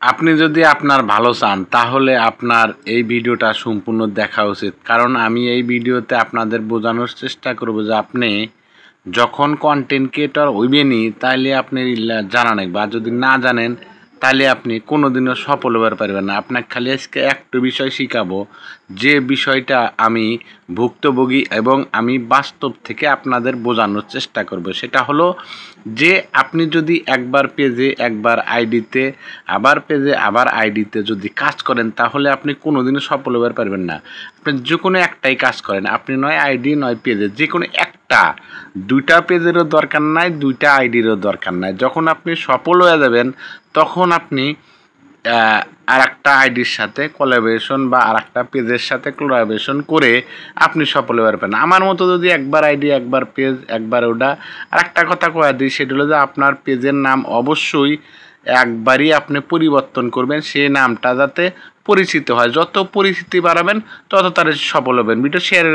আপনি যদি আপনার ভালো চান তাহলে আপনার এই ভিডিওটা সম্পূর্ণ দেখা উচিত, কারণ আমি এই ভিডিওতে আপনাদের বোঝানোর চেষ্টা করব যে আপনি যখন কন্টেন্ট ক্রিয়েটর হইবেনি তাইলে আপনি জানা নেই, বা যদি না জানেন তাহলে আপনি কোনোদিনও সফল হতে পারবেন না। আপনাকে খালি আজকে একটা বিষয় শিখাবো, যে বিষয়টা আমি ভুক্তভোগী এবং আমি বাস্তব থেকে আপনাদের বোঝানোর চেষ্টা করব। সেটা হলো যে আপনি যদি একবার পেজে, একবার আইডিতে, আবার পেজে, আবার আইডিতে যদি কাজ করেন তাহলে আপনি কোনোদিনও সফল হতে পারবেন না। আপনি যে কোনো একটাই কাজ করেন, আপনি নয় আইডি নয় পেজে, যে কোনো একটা, দুইটা পেজেরও দরকার নাই, দুইটা আইডিরও দরকার নাই। যখন আপনি সফল হয়ে যাবেন তখন আপনি আর একটা আইডির সাথে কোলাবোরেশন বা আর একটা পেজের সাথে কোলাবোরেশন করে আপনি সফল হতে পারবেন। আমার মতো যদি একবার আইডি, একবার পেজ, একবার ওটা। আর একটা কথা কয়ে দিই, সেটা হলো যে আপনার পেজের নাম অবশ্যই একবারই আপনি পরিবর্তন করবেন, সেই নামটা যাতে পরিচিত হয়। যত পরিচিতি বাড়াবেন তত তার সফল হবেন। Video share